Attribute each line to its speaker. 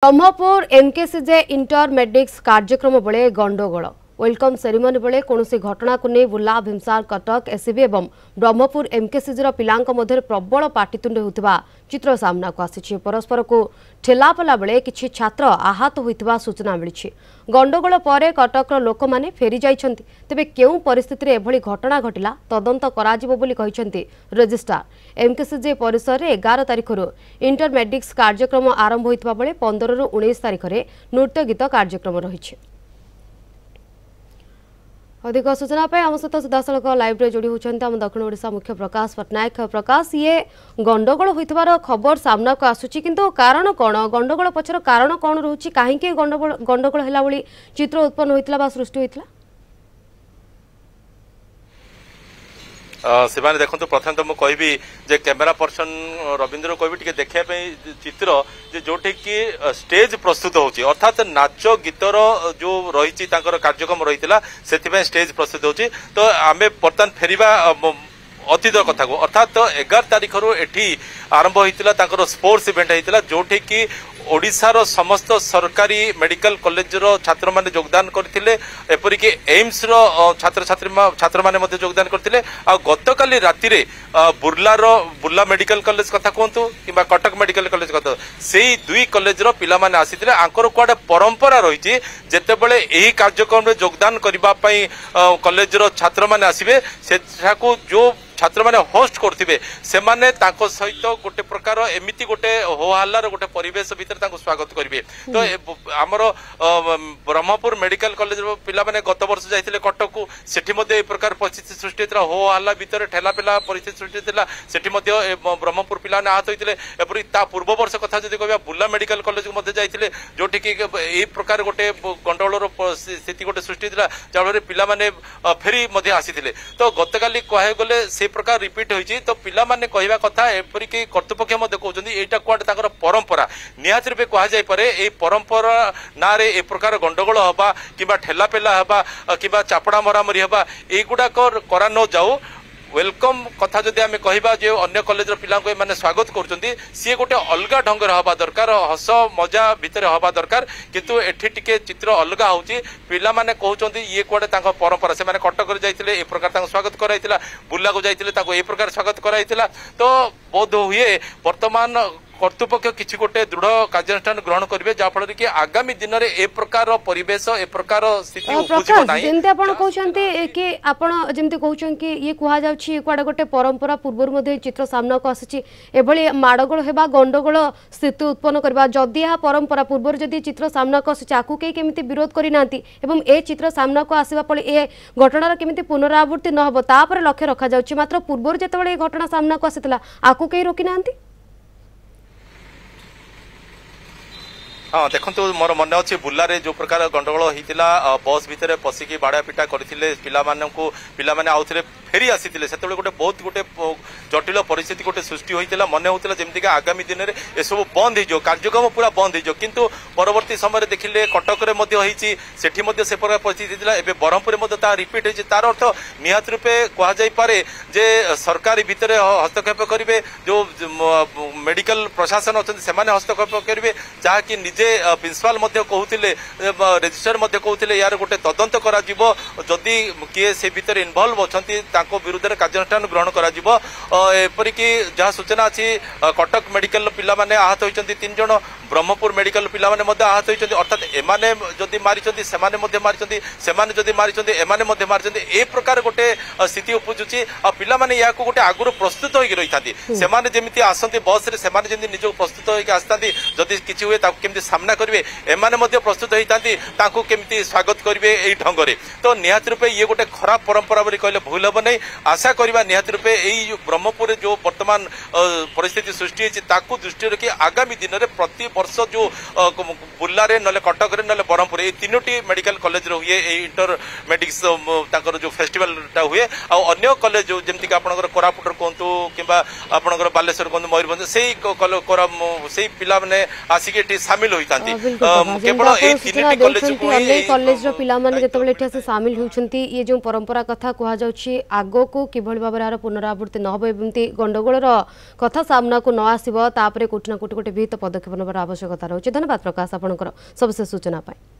Speaker 1: ब्रह्मपुर एमकेसीजे इंटरमेडिक्स कार्यक्रम बेले गंडगोल welcome ceremony बेले कौन घटना को नहीं बुर्ला भीमसार कटक एससीबी एवं ब्रह्मपुर एमकेसीजे पिलांक मध्य प्रबल पाटितुंड होता चित्र सामना को आसी परस्पर को ठेलापला बेले किछि छात्र आहत होइतिबा सूचना मिली गंडगोल पर कटक लोक माने फेरी जाइछन्ति तेबे केउ परिस्थिति रे एभली घटना घटिला तदंत कराजिबो बोली कहिसन्ति रजिस्ट्रार एमकेसीजे परिसर रे 11 तारिख रु इंटरमेडिक्स कार्यक्रम आरंभ होइतिबा बेले 15 रु 19 तारिख रे नृत्य गीत कार्यक्रम रहिछि। अधिक सूचना आम सहित सीधासख लाइव जोड़ी होती आम दक्षिण ओडिशा मुख्य प्रकाश पट्टनायक। प्रकाश ये गंडगोल होइथिबार खबर सामना को आसुची किंतु कारण कौन गंडगोल पछर कारण कौन रोची कहीं गंडगोल हैला भली चित्र उत्पन्न होइतिला बा सृष्टि होइतिला?
Speaker 2: शिवानी देखो प्रथम तो मुझे कहबी कैमेरा पर्सन रविंद्र कहबी टे देखा चित्र जो कि स्टेज प्रस्तुत होची अर्थात नाच गीतर जो रही कार्यक्रम रही से स्टेज प्रस्तुत होची। तो आम बर्तमान फेरिबा अतीत कथा को अर्थात 11 तारिख रु एठी आरंभ होता स्पोर्ट्स इवेंट होता जो कि ओडिशार समस्त सरकारी मेडिकल कॉलेज रो छात्र माने योगदान करथिले एपरिक एम्स रो छात्र माने मध्ये योगदान करथिले आ गतकाली राति रे बुर्ला मेडिकल कॉलेज कथा कहतु किबा कटक मेडिकल कॉलेज कथा सेही दुई कॉलेज रो पिला माने आसीथिले आंकर कुआडे परंपरा रहिछि जेतेबेले एही कार्यक्रम रे योगदान करिबा पई कॉलेज रो छात्र माने आसीबे सेठाको जो छात्र माने होस्ट करथिबे से माने ताको सहित गोटे प्रकार एमिति गोटे हो हल्लार गोटे परिवेश भीतर ताको स्वागत करिवे। तो हमर ब्रह्मपुर मेडिकल कॉलेज रो पिला माने गत वर्ष जाइथिले कटक को सेठी मध्ये ए प्रकार परिस्थिति सृष्टि होतरा हो हल्ला भीतर ठेला पेला परिस्थिति सृष्टि होतला सेठी मध्ये ब्रह्मपुर पिला ने आहत होइतिले एपरि ता पूर्व वर्ष कथा जदि कहबा बुर्ला मेडिकल कॉलेज को मध्ये जाइथिले जोठी कि ए प्रकार गोटे गंडगोल रो स्थिति गोटे सृष्टि होतला जावरे पिला माने फेरी मध्ये आसीथिले। तो गतकाली कहे गले से प्रकार रिपीट होइछि तो पिला माने कहबा कथा एपरिक कर्तृपक्ष मध्ये कहउछन्ती एटा कुआडे ताकर परंपरा निहात रूपे कहा जाय पारे ए परंपरा ना रे ए प्रकार गंडगोल हबा किबा ठेला पेला हबा किबा चापड़ा मरामरी हबा एगुडा करा न जाऊ वेलकम कथा जदि आम कहबा जे अन्य कॉलेज पिला को माने स्वागत करछन्ती सी गोटे अलगा ढंग हवा दरकार हस मजा भितर हवा दरकार किंतु एठी टिके चित्र अलगा होची पिला माने कहउछन्ती ये कुआडे तांको परंपरा से माने कटक रे जाइतिले ए प्रकार तांको स्वागत कराइतिला बुल्ला को जाइतिले ताको ए प्रकार स्वागत कराइतिला। तो बोध हुए वर्तमान कर्तृपक्ष किसी गोटे दृढ़ कार्यानुष्ठान ग्रहण करेंगे जहाँफल कि आगामी दिन में ए प्रकार परिवेश ए प्रकार स्थिति कि ये कहुच्छे कुआडे गोटे परंपरा पूर्व चित्र सामना को आसी एभली माड़गोल होगा गंडगोल स्थिति उत्पन्न करवा जदि यह परंपरा पूर्व जदि चित्र सामना को आसी आपको कई केमिति विरोध करना ए चित्र सामना को आसवा पड़े ए घटनार केमिति पुनरावृत्ति न हो तापर लक्ष्य रखा जाउछि मात्र पूर्व जितेबाला घटना सामना को आसीला आपको कई रोकी ना? हाँ देखो मोर मन अच्छे बुर्लारे जो प्रकार गंडगोल होता बस भितर पशिकी बाड़ा पिटा करते पिला आउ थे फेरी आसी से गोटे बहुत गोटे जटिल परिस्थिति गोटे सृष्टि होता मन होता जमीक आगामी दिन में एसबू बंद हो कार्यक्रम पूरा बंद हो किंतु परवर्ती समय देखिले कटक से प्रकार परिस्थिति एवं ब्रह्मपुर रिपीट हो तार अर्थ निहात रूपे कहुपे जे सरकार भितर हस्तक्षेप करेंगे जो मेडिकल प्रशासन अच्छा हस्तक्षेप करेंगे जहाँकि निजे प्रिंसिपाल कहते रेजिस्ट्रार कहते यार गोटे तदंत करा जदि किए से भितर इनवल्व अच्छा विरुद्ध कार्यानुष्ठान ग्रहण करपरिक जहाँ सूचना अच्छी कटक मेडिकल पिला माने आहत होती 3 जन ब्रह्मपुर मेडिकल पिला माने आहत होती अर्थात एमाने जदि मारी से मारी ए प्रकार गोटे स्थिति उपजुची पिला माने या गोटे आगुरी प्रस्तुत होगी रही था जमी आसती बस से निज प्रस्तुत होगी आसती जदि किसी हुए केमती सामना करेंगे एमाने प्रस्तुत होता केमती स्वागत करेंगे यही ढंग से। तो निहात रूपे ये गोटे खराब परंपरा कहले भूल हम नहीं आशा करवा निहात रूपे यही ब्रह्मपुर जो वर्तमान परिस्थिति सृष्टि होती दृष्टि रखी आगामी दिन में प्रति वर्ष जो बुर्लारे ना कटक ना ब्रह्मपुर ये 3टी मेडिकल कॉलेज हुए इंटरमेडिक्स जो फेस्टिवल हुए अन्य कॉलेज जो जमीक आपंकर कोरापुटर कहतु कि आपंकर बालेश्वर कहतु मयूरभंज से पिला मैंने आसिक सामिल होता केवल
Speaker 1: कॉलेज पिला माने जेतेबेले सामिल होती ये जो परंपरा कथा कह आगको किभଳି भाବରେ यार पुनरावृत्ति न हो एमती गंडगोल कथा सामना को न आसो तापर कोठिना कोटि गोटे विहित पदक्षेप नवर आवश्यकता रही। धन्यवाद प्रकाश आपंकर सबसे सूचना पाई।